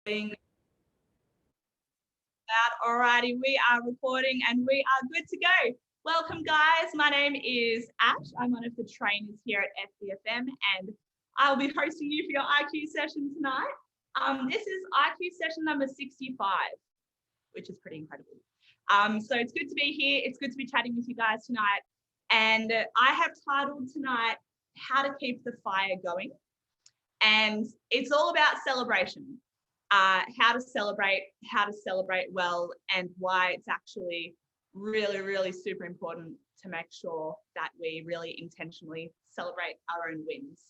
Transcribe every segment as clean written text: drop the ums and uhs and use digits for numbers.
Alrighty, we are recording and we are good to go. Welcome, guys. My name is Ash. I'm one of the trainers here at FBFM, and I'll be hosting you for your IQ session tonight. This is IQ session number 65, which is pretty incredible. So it's good to be here. It's good to be chatting with you guys tonight. And I have titled tonight, How to Keep the Fire Going. And it's all about celebration. How to celebrate well, and why it's actually really, really super important to make sure that we really intentionally celebrate our own wins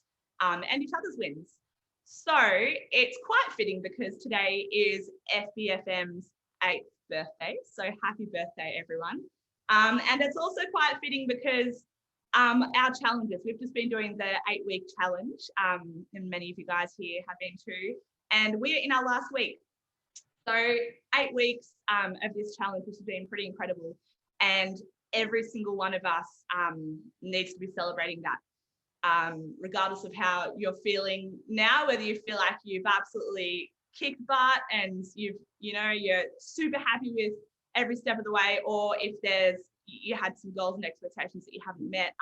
and each other's wins. So it's quite fitting because today is FBFM's 8th birthday. So happy birthday, everyone. And it's also quite fitting because our challenges, we've just been doing the 8-week challenge, and many of you guys here have been too. And we're in our last week. So 8 weeks of this challenge, which has been pretty incredible. And every single one of us needs to be celebrating that, regardless of how you're feeling now, whether you feel like you've absolutely kicked butt and you're super happy with every step of the way, or if you had some goals and expectations that you haven't met.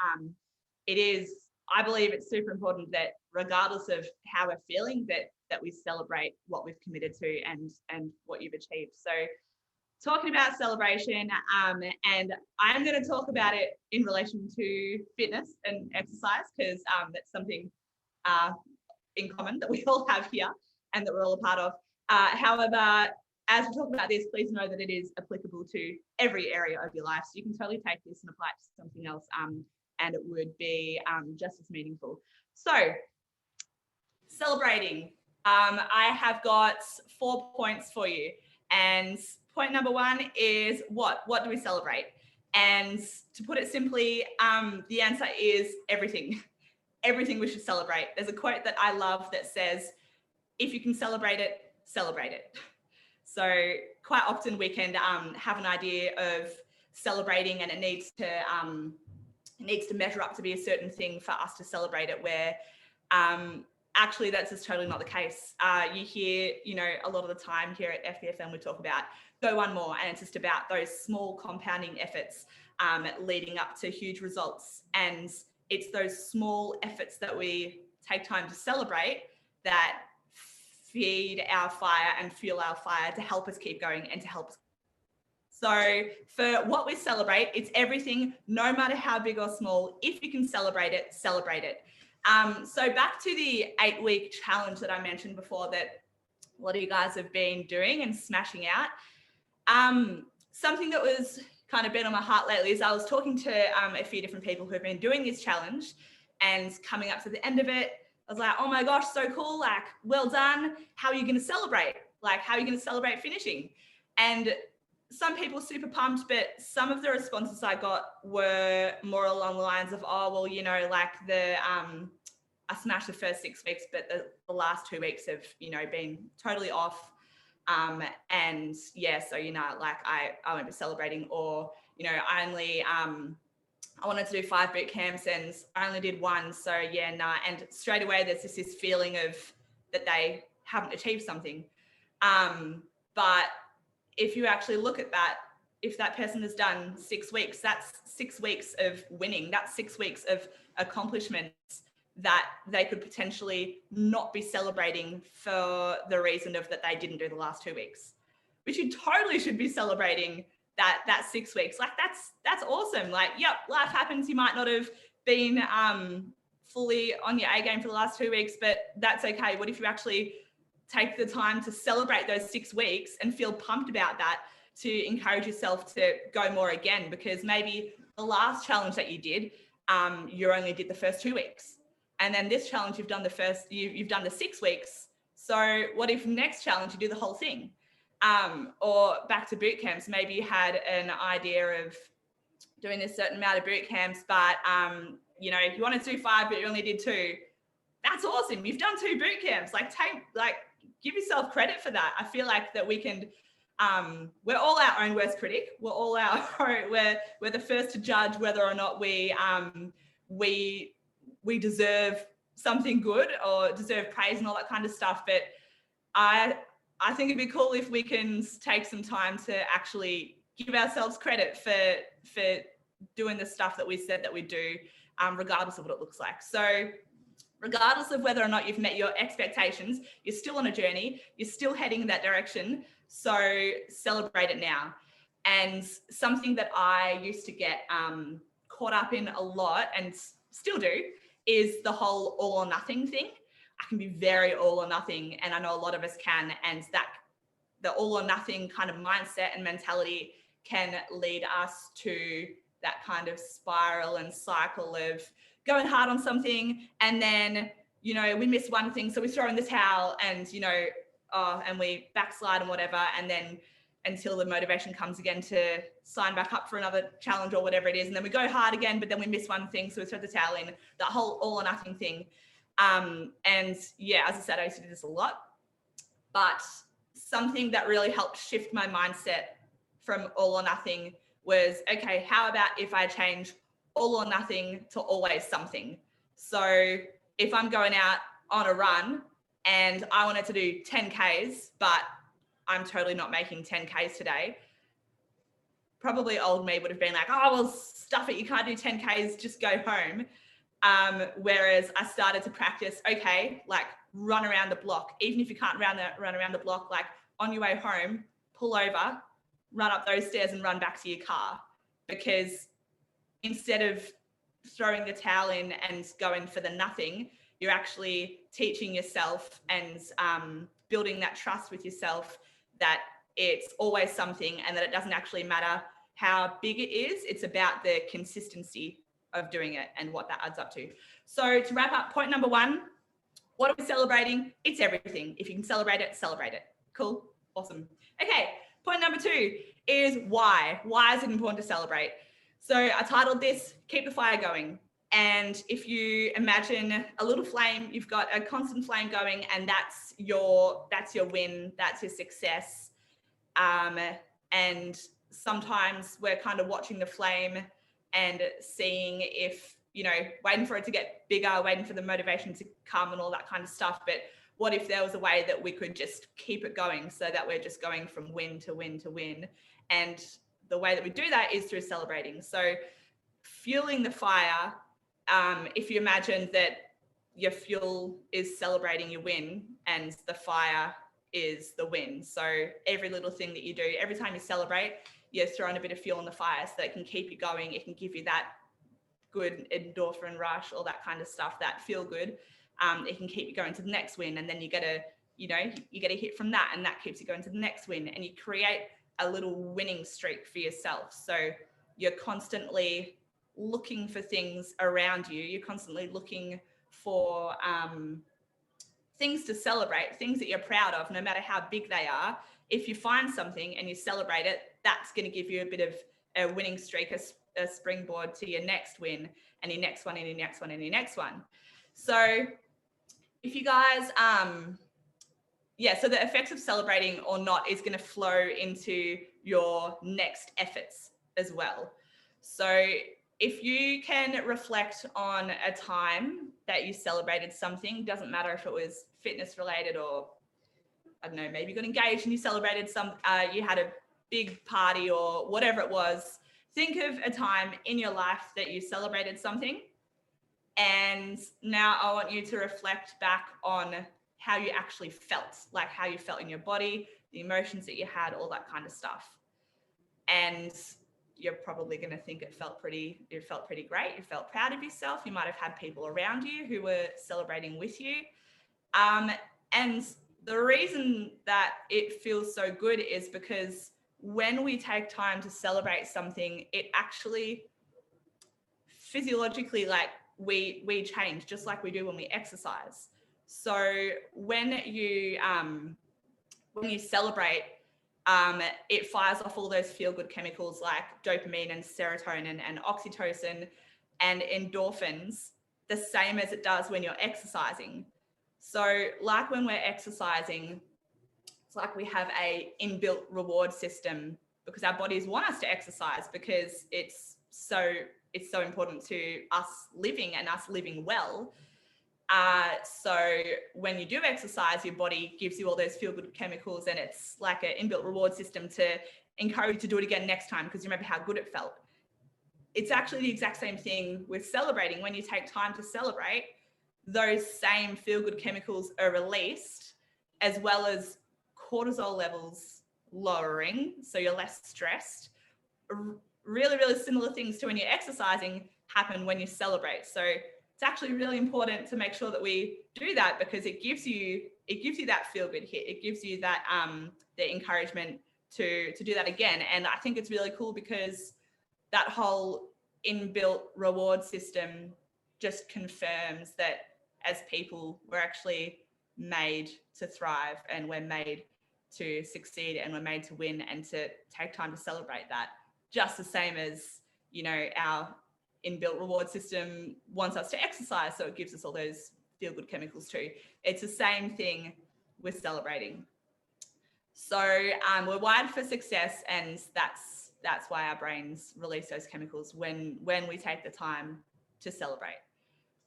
I believe it's super important that regardless of how we're feeling, that we celebrate what we've committed to and what you've achieved. So talking about celebration, and I'm going to talk about it in relation to fitness and exercise, because that's something in common that we all have here and that we're all a part of. However, as we talk about this, please know that it is applicable to every area of your life. So you can totally take this and apply it to something else, and it would be just as meaningful. So celebrating. I have got 4 points for you. And point number 1 is what? What do we celebrate? And to put it simply, the answer is everything. Everything we should celebrate. There's a quote that I love that says, if you can celebrate it, celebrate it. So quite often we can have an idea of celebrating, and it needs to measure up to be a certain thing for us to celebrate it, where actually that's just totally not the case. You hear, a lot of the time here at FBFM, we talk about go one more, and it's just about those small compounding efforts leading up to huge results. And it's those small efforts that we take time to celebrate that feed our fire and fuel our fire to help us keep going and to help us. So for what we celebrate, it's everything, no matter how big or small. If you can celebrate it, celebrate it. So back to the 8-week challenge that I mentioned before that a lot of you guys have been doing and smashing out. Something that was kind of been on my heart lately is I was talking to a few different people who have been doing this challenge, and coming up to the end of it, I was like, oh my gosh, so cool. Like, well done. How are you going to celebrate? Like, how are you going to celebrate finishing? And some people super pumped, but some of the responses I got were more along the lines of, oh, well, I smashed the first 6 weeks, but the last 2 weeks have, been totally off. And yeah, so, I won't be celebrating, or, I wanted to do 5 boot camps and I only did 1. So yeah, nah. And straight away, there's just this feeling of that they haven't achieved something. But if you actually look at that, if that person has done 6 weeks, that's 6 weeks of winning. That's 6 weeks of accomplishments that they could potentially not be celebrating for the reason of that they didn't do the last 2 weeks, which you totally should be celebrating that 6 weeks. Like that's awesome. Like, yep, life happens. You might not have been fully on your A game for the last 2 weeks, but that's okay. What if you actually take the time to celebrate those 6 weeks and feel pumped about that, to encourage yourself to go more again? Because maybe the last challenge that you did, you only did the first 2 weeks. And then this challenge, you've done the 6 weeks. So what if next challenge you do the whole thing? Or back to boot camps, maybe you had an idea of doing a certain amount of boot camps, but if you wanted to do 5, but you only did 2, that's awesome. You've done 2 boot camps. Give yourself credit for that. I feel like that we can, we're all our own worst critic. We're all we're the first to judge whether or not we deserve something good or deserve praise and all that kind of stuff. But I I think it'd be cool if we can take some time to actually give ourselves credit for doing the stuff that we said that we do, regardless of what it looks like. So regardless of whether or not you've met your expectations, you're still on a journey, you're still heading in that direction. So celebrate it now. And something that I used to get caught up in a lot and still do is the whole all or nothing thing. I can be very all or nothing, and I know a lot of us can, and that the all or nothing kind of mindset and mentality can lead us to that kind of spiral and cycle of going hard on something, and then, you know, we miss one thing, so we throw in the towel, and, you know, and we backslide and whatever, and then until the motivation comes again to sign back up for another challenge or whatever it is, and then we go hard again, but then we miss one thing, so we throw the towel in. That whole all or nothing thing. And yeah, as I said, I used to do this a lot, but something that really helped shift my mindset from all or nothing was, okay, how about if I change all or nothing to always something? So if I'm going out on a run and I wanted to do 10Ks, but I'm totally not making 10Ks today, probably old me would have been like, oh, well, stuff it, you can't do 10Ks, just go home. Whereas I started to practice, okay, like run around the block. Even if you can't run around the block, like on your way home, pull over, run up those stairs and run back to your car. Because instead of throwing the towel in and going for the nothing, you're actually teaching yourself and building that trust with yourself that it's always something, and that it doesn't actually matter how big it is. It's about the consistency of doing it and what that adds up to. So to wrap up, point number 1, what are we celebrating? It's everything. If you can celebrate it, celebrate it. Cool. Awesome. Okay. Point number 2 is why. Why is it important to celebrate? So I titled this, Keep the Fire Going. And if you imagine a little flame, you've got a constant flame going, and that's your win, that's your success. And sometimes we're kind of watching the flame and seeing if, you know, waiting for it to get bigger, waiting for the motivation to come and all that kind of stuff. But what if there was a way that we could just keep it going, so that we're just going from win to win to win? And the way that we do that is through celebrating. So fueling the fire, if you imagine that your fuel is celebrating your win and the fire is the win. So every little thing that you do, every time you celebrate, you're throwing a bit of fuel in the fire, so that it can keep you going. It can give you that good endorphin rush, all that kind of stuff, that feel good. It can keep you going to the next win, and then you get a hit from that, and that keeps you going to the next win, and you create a little winning streak for yourself. So you're constantly looking for things around you. You're constantly looking for things to celebrate, things that you're proud of, no matter how big they are. If you find something and you celebrate it, that's going to give you a bit of a winning streak, a springboard to your next win, and your next one, and your next one, and your next one. So if you guys, so the effects of celebrating or not is going to flow into your next efforts as well. So if you can reflect on a time that you celebrated something, doesn't matter if it was fitness related or, I don't know, maybe you got engaged and you celebrated you had a big party or whatever it was. Think of a time in your life that you celebrated something. And now I want you to reflect back on how you actually felt, like how you felt in your body, the emotions that you had, all that kind of stuff. And you're probably going to think it felt pretty great. You felt proud of yourself. You might have had people around you who were celebrating with you. And the reason that it feels so good is because when we take time to celebrate something, it actually physiologically, like we change, just like we do when we exercise. So when you celebrate, it fires off all those feel-good chemicals like dopamine and serotonin and oxytocin and endorphins, the same as it does when you're exercising. So like when we're exercising, it's like we have a inbuilt reward system, because our bodies want us to exercise, because it's so important to us living and us living well. So when you do exercise, your body gives you all those feel-good chemicals, and it's like an inbuilt reward system to encourage you to do it again next time because you remember how good it felt. It's actually the exact same thing with celebrating. When you take time to celebrate, those same feel-good chemicals are released, as well as cortisol levels lowering, so you're less stressed. Really, really similar things to when you're exercising happen when you celebrate. So it's actually really important to make sure that we do that, because it gives you that feel-good hit. It gives you that the encouragement to do that again. And I think it's really cool because that whole inbuilt reward system just confirms that as people, we're actually made to thrive, and we're made to succeed, and we're made to win, and to take time to celebrate that, just the same as, you know, our inbuilt reward system wants us to exercise, so it gives us all those feel-good chemicals too. It's the same thing with celebrating. So we're wired for success, and that's why our brains release those chemicals when we take the time to celebrate.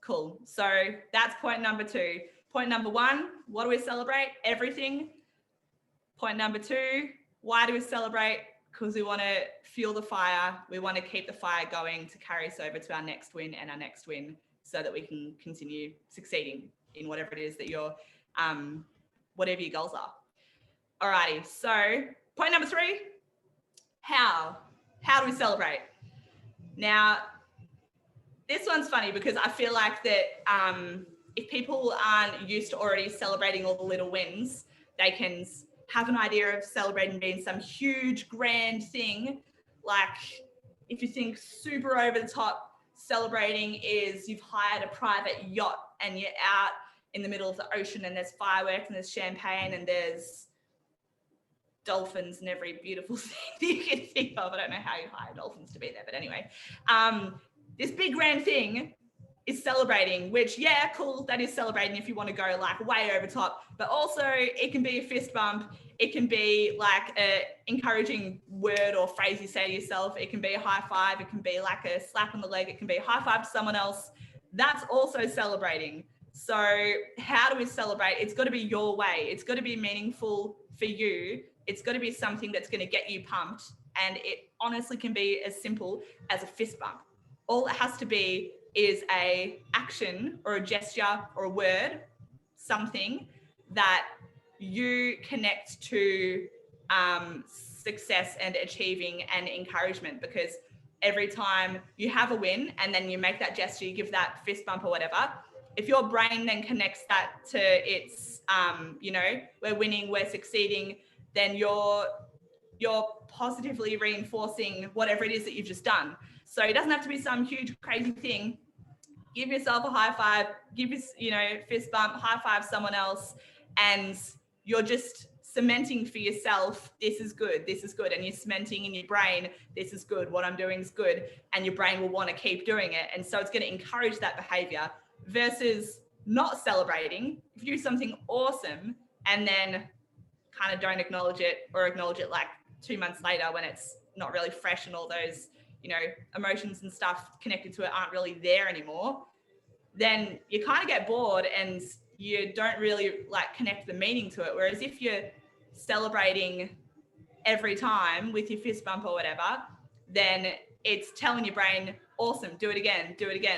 Cool. So that's point number 2. Point number 1, what do we celebrate? Everything. Point number 2, why do we celebrate? Because we want to fuel the fire. We want to keep the fire going to carry us over to our next win and our next win, so that we can continue succeeding in whatever it is that you're, whatever your goals are. Alrighty, so point number 3, how do we celebrate? Now, this one's funny because I feel like that if people aren't used to already celebrating all the little wins, they can have an idea of celebrating being some huge grand thing. Like if you think super over the top, celebrating is you've hired a private yacht and you're out in the middle of the ocean, and there's fireworks and there's champagne and there's dolphins and every beautiful thing that you can think of. I don't know how you hire dolphins to be there, but anyway, this big grand thing is celebrating, which, yeah, cool, that is celebrating if you want to go like way over top, but also it can be a fist bump, it can be like a encouraging word or phrase you say to yourself, it can be a high five, it can be like a slap on the leg, it can be a high five to someone else. That's also celebrating. So how do we celebrate? It's got to be your way. It's got to be meaningful for you. It's got to be something that's going to get you pumped. And it honestly can be as simple as a fist bump. All it has to be is a action or a gesture or a word, something that you connect to success and achieving and encouragement. Because every time you have a win and then you make that gesture, you give that fist bump or whatever, if your brain then connects that to its, you know, we're winning, we're succeeding, then you're positively reinforcing whatever it is that you've just done. So it doesn't have to be some huge crazy thing. Give yourself a high five, give us, you know, fist bump, high five someone else, and you're just cementing for yourself, this is good, and you're cementing in your brain, this is good, what I'm doing is good, and your brain will want to keep doing it. And so it's going to encourage that behavior versus not celebrating. If you do something awesome and then kind of don't acknowledge it, or acknowledge it like 2 months later when it's not really fresh and all those, you know, emotions and stuff connected to it aren't really there anymore, then you kind of get bored and you don't really like connect the meaning to it. Whereas if you're celebrating every time with your fist bump or whatever, then it's telling your brain, awesome, do it again,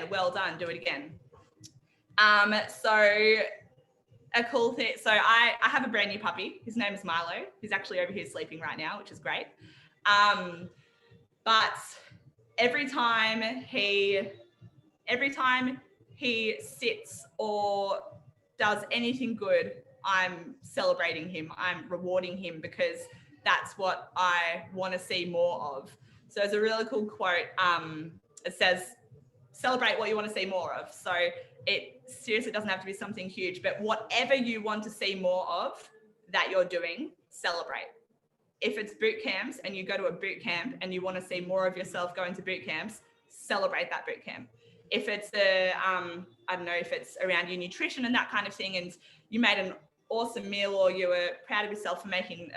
well done, do it again. So a cool thing. So I have a brand new puppy. His name is Milo. He's actually over here sleeping right now, which is great. But every time he sits or does anything good, I'm celebrating him. I'm rewarding him, because that's what I want to see more of. So there's a really cool quote. It says, celebrate what you want to see more of. So it seriously doesn't have to be something huge, but whatever you want to see more of that you're doing, celebrate. If it's boot camps and you go to a boot camp and you want to see more of yourself going to boot camps, celebrate that boot camp. If it's I don't know, if it's around your nutrition and that kind of thing, and you made an awesome meal, or you were proud of yourself for making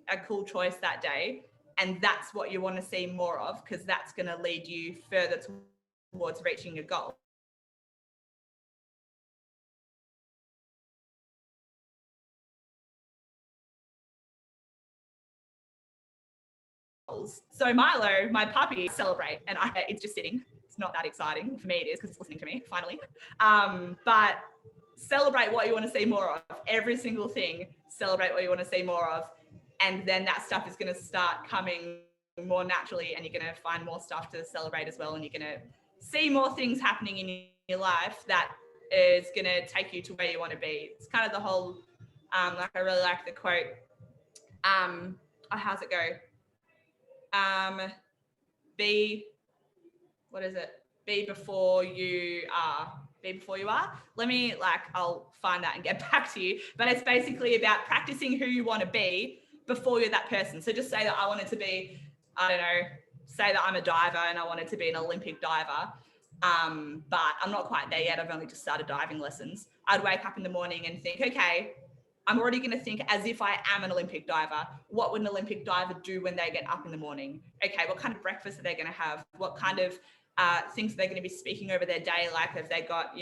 a cool choice that day, and that's what you want to see more of, because that's going to lead you further towards reaching your goal. goals. So Milo, my puppy, celebrate, and it's just sitting. It's not that exciting. For me it is, because it's listening to me, finally. But celebrate what you want to see more of. Every single thing, celebrate what you want to see more of. And then that stuff is going to start coming more naturally, and you're going to find more stuff to celebrate as well. And you're going to see more things happening in your life that is going to take you to where you want to be. It's kind of the whole, like, I really like the quote. How's it go? What is it? Be before you are. Be before you are. I'll find that and get back to you. But it's basically about practicing who you want to be before you're that person. So just say that I wanted to be, I don't know, say that I'm a diver and I wanted to be an Olympic diver. But I'm not quite there yet. I've only just started diving lessons. I'd wake up in the morning and think, okay, I'm already going to think as if I am an Olympic diver. What would an Olympic diver do when they get up in the morning? Okay, what kind of breakfast are they going to have? What kind of things are they going to be speaking over their day? Like, have they got,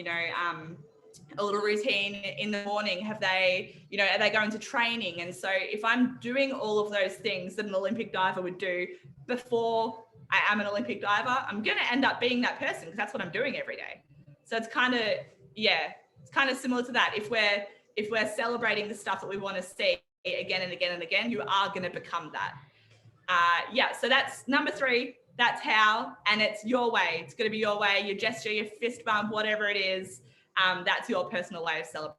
a little routine in the morning? Have they, are they going to training? And so if I'm doing all of those things that an Olympic diver would do before I am an Olympic diver, I'm going to end up being that person, because that's what I'm doing every day. So it's kind of similar to that. If we're celebrating the stuff that we want to see again and again and again, you are going to become that. So that's number 3. That's how, and it's your way. It's going to be your way, your gesture, your fist bump, whatever it is. That's your personal way of celebrating.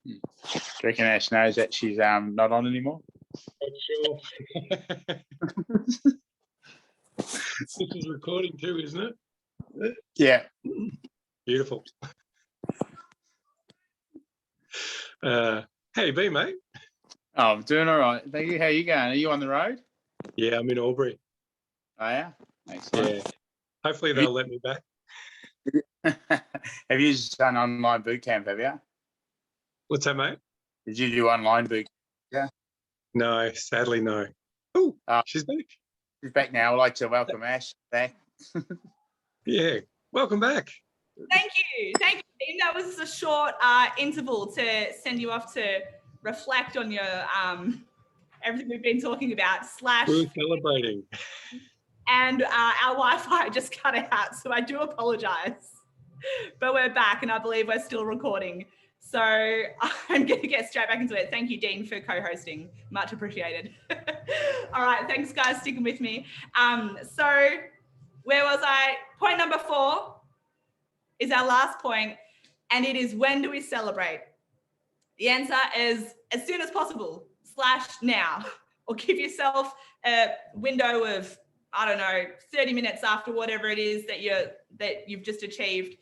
Do you reckon Ash knows that she's not on anymore? Sure. This is recording too, isn't it? Yeah. Beautiful. How you been, mate? Oh, I'm doing all right. Thank you. How you going? Are you on the road? Yeah, I'm in Albury. Oh, yeah? Excellent. Yeah. Hopefully they'll let me back. Have you done online boot camp, have you? What's that, mate? Did you do online boot camp? Yeah. No, sadly no. Oh, she's back. She's back now. I'd like to welcome Ash back. Yeah. Welcome back. Thank you, Dean. That was a short interval to send you off to reflect on your everything we've been talking about. We're celebrating. And our Wi-Fi just cut out, so I do apologise. But we're back, and I believe we're still recording. So I'm going to get straight back into it. Thank you, Dean, for co-hosting. Much appreciated. All right, thanks, guys, sticking with me. So where was I? Point number 4 is our last point, and it is, when do we celebrate? The answer is as soon as possible / now, or give yourself a window of, I don't know, 30 minutes after whatever it is that you've just achieved.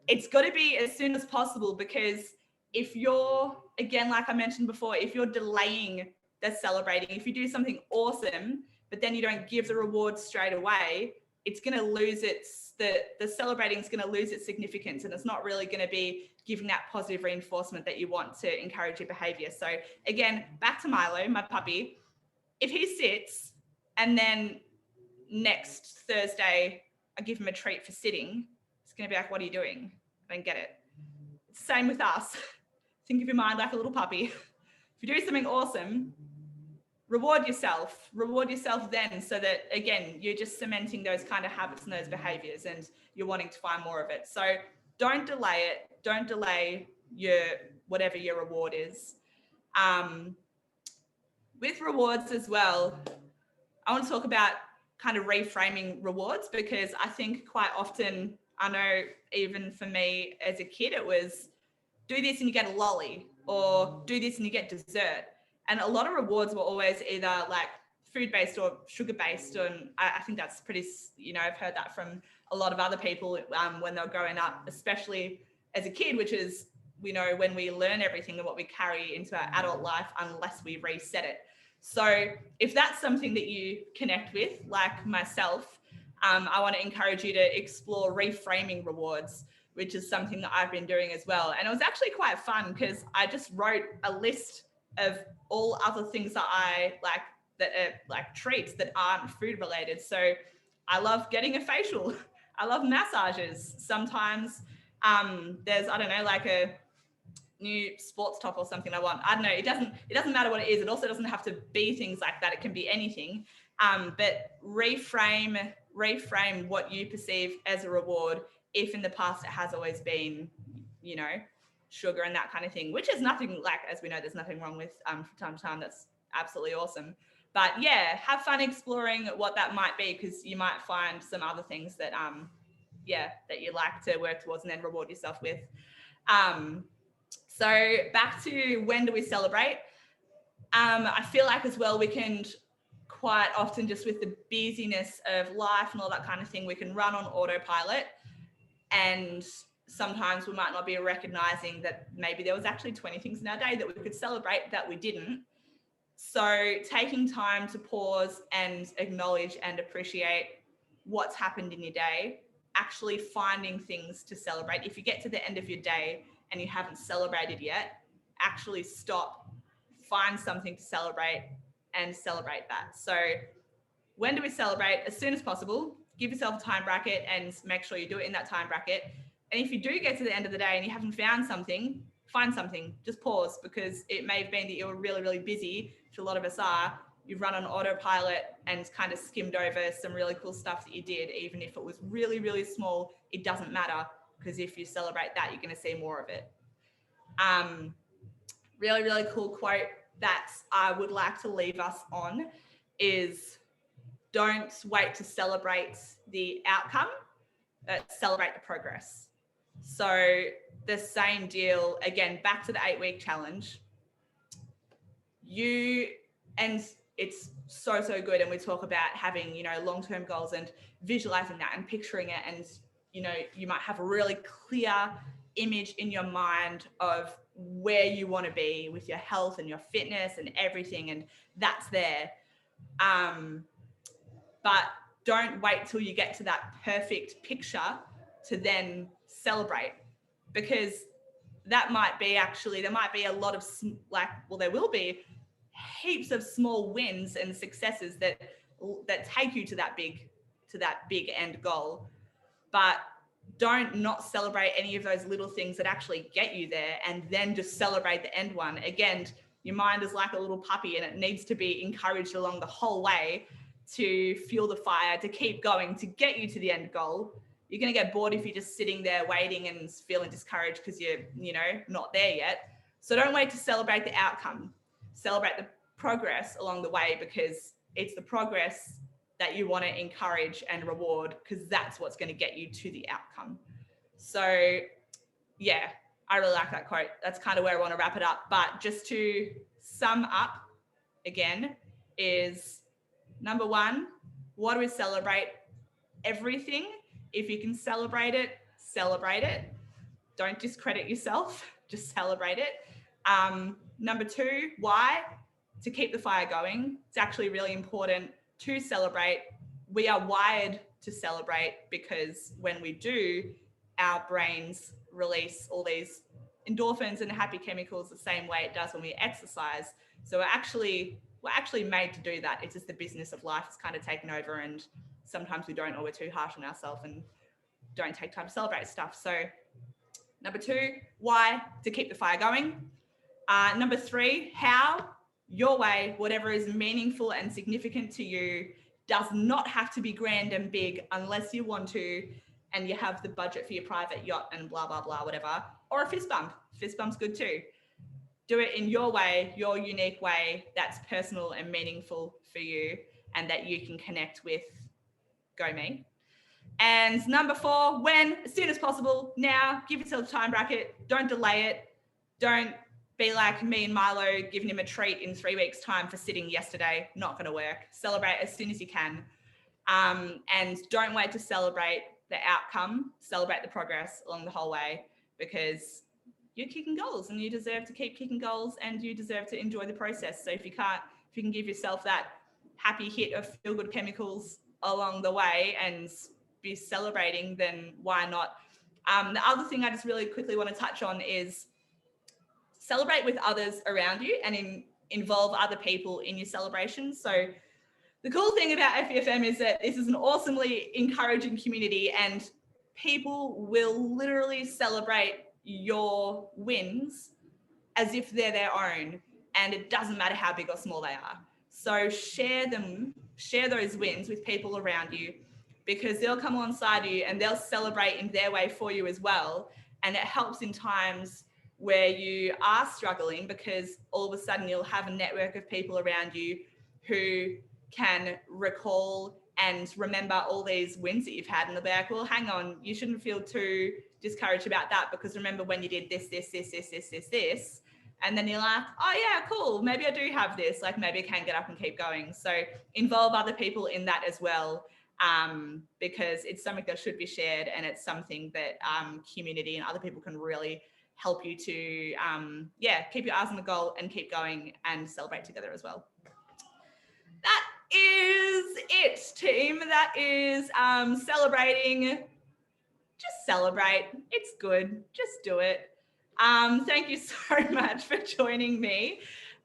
It's got to be as soon as possible, because if you're, again, like I mentioned before, if you're delaying the celebrating, if you do something awesome, but then you don't give the reward straight away, it's going to lose the celebrating is going to lose its significance, and it's not really going to be giving that positive reinforcement that you want to encourage your behavior. So again, back to Milo, my puppy. If he sits and then next Thursday I give him a treat for sitting, it's going to be like, what are you doing? I don't get it. Same with us. Think of your mind like a little puppy. If you do something awesome, reward yourself then, so that again, you're just cementing those kind of habits and those behaviors, and you're wanting to find more of it. So don't delay it. Don't delay your whatever your reward is. With rewards as well, I want to talk about kind of reframing rewards, because I think quite often, I know even for me as a kid, it was do this and you get a lolly, or do this and you get dessert. And a lot of rewards were always either like food-based or sugar-based. And I think that's pretty, I've heard that from a lot of other people when they're growing up, especially as a kid, which is, when we learn everything and what we carry into our adult life unless we reset it. So if that's something that you connect with, like myself, I want to encourage you to explore reframing rewards, which is something that I've been doing as well. And it was actually quite fun, because I just wrote a list of all other things that I like, that are like treats that aren't food related. So I love getting a facial. I love massages. Sometimes there's, I don't know, like a new sports top or something I want. I don't know. It doesn't matter what it is. It also doesn't have to be things like that. It can be anything. But reframe what you perceive as a reward, if in the past it has always been, sugar and that kind of thing, which is nothing, like, as we know, there's nothing wrong with from time to time. That's absolutely awesome. But yeah, have fun exploring what that might be, because you might find some other things that, that you like to work towards and then reward yourself with. So back to when do we celebrate? I feel like as well, we can quite often, just with the busyness of life and all that kind of thing, we can run on autopilot, and sometimes we might not be recognizing that maybe there was actually 20 things in our day that we could celebrate that we didn't. So taking time to pause and acknowledge and appreciate what's happened in your day, actually finding things to celebrate. If you get to the end of your day and you haven't celebrated yet, actually stop, find something to celebrate, and celebrate that. So when do we celebrate? As soon as possible. Give yourself a time bracket and make sure you do it in that time bracket. And if you do get to the end of the day and you haven't found something, find something. Just pause, because it may have been that you were really, really busy, which a lot of us are. You've run on autopilot and kind of skimmed over some really cool stuff that you did. Even if it was really, really small, it doesn't matter, because if you celebrate that, you're going to see more of it. Really, really cool quote that I would like to leave us on is, don't wait to celebrate the outcome, celebrate the progress. So the same deal, again, back to the 8-week challenge. And it's so good. And we talk about having, long-term goals and visualizing that and picturing it. And, you might have a really clear image in your mind of where you want to be with your health and your fitness and everything. And that's there. But don't wait till you get to that perfect picture to then celebrate, because there might be a lot of there will be heaps of small wins and successes that take you to that big end goal. But don't not celebrate any of those little things that actually get you there, and then just celebrate the end one. Again, your mind is like a little puppy, and it needs to be encouraged along the whole way to fuel the fire, to keep going, to get you to the end goal. You're going to get bored if you're just sitting there waiting and feeling discouraged because you're, not there yet. So don't wait to celebrate the outcome. Celebrate the progress along the way, because it's the progress that you want to encourage and reward, because that's what's going to get you to the outcome. So yeah, I really like that quote. That's kind of where I want to wrap it up. But just to sum up again, is number one, what do we celebrate? Everything. If you can celebrate it, celebrate it. Don't discredit yourself, just celebrate it. Number two, why? To keep the fire going. It's actually really important to celebrate. We are wired to celebrate, because when we do, our brains release all these endorphins and happy chemicals the same way it does when we exercise. So we're actually made to do that. It's just the business of life is kind of taken over, and sometimes we don't, or we're too harsh on ourselves and don't take time to celebrate stuff. So number two, why? To keep the fire going. Number three, how? your way, whatever is meaningful and significant to you. Does not have to be grand and big unless you want to, and you have the budget for your private yacht and blah, blah, blah, whatever. Or a fist bump. Fist bump's good too. Do it in your way, your unique way that's personal and meaningful for you and that you can connect with. Go me. And number 4, when? As soon as possible. Now, give yourself a time bracket. Don't delay it. Don't be like me and Milo giving him a treat in 3 weeks' time for sitting yesterday. Not going to work. Celebrate as soon as you can. And don't wait to celebrate the outcome. Celebrate the progress along the whole way, because you're kicking goals and you deserve to keep kicking goals and you deserve to enjoy the process. So if you can give yourself that happy hit of feel-good chemicals along the way and be celebrating, then why not? The other thing I just really quickly want to touch on is celebrate with others around you and involve other people in your celebrations. So the cool thing about FBFM is that this is an awesomely encouraging community, and people will literally celebrate your wins as if they're their own, and it doesn't matter how big or small they are. So share those wins with people around you, because they'll come alongside you and they'll celebrate in their way for you as well. And it helps in times where you are struggling, because all of a sudden you'll have a network of people around you who can recall and remember all these wins that you've had, and they'll be like, well, hang on, you shouldn't feel too discouraged about that, because remember when you did this. And then you're like, oh yeah, cool, maybe I do have this, like maybe I can get up and keep going. So involve other people in that as well, because it's something that should be shared, and it's something that community and other people can really help you to keep your eyes on the goal and keep going and celebrate together as well. That is it, team. That is celebrating. Just celebrate. It's good. Just do it. Thank you so much for joining me.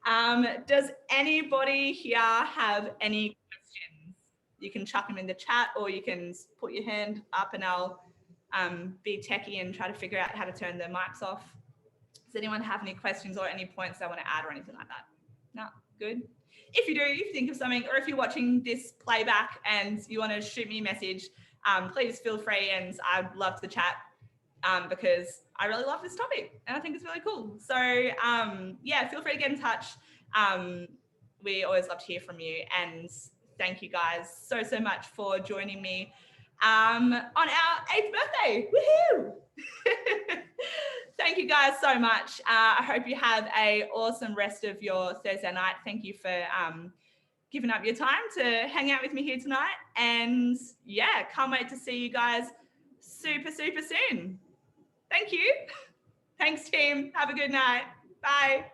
Does anybody here have any questions? You can chuck them in the chat, or you can put your hand up and I'll be techie and try to figure out how to turn the mics off. Does anyone have any questions or any points they want to add or anything like that? No? Good. If you do, you think of something, or if you're watching this playback and you want to shoot me a message, please feel free, and I'd love to chat, because I really love this topic and I think it's really cool. So feel free to get in touch. We always love to hear from you, and thank you guys so much for joining me on our 8th birthday. Woohoo! Thank you guys so much. I hope you have an awesome rest of your Thursday night. Thank you for giving up your time to hang out with me here tonight. And yeah, can't wait to see you guys super soon. Thank you. Thanks, team. Have a good night. Bye.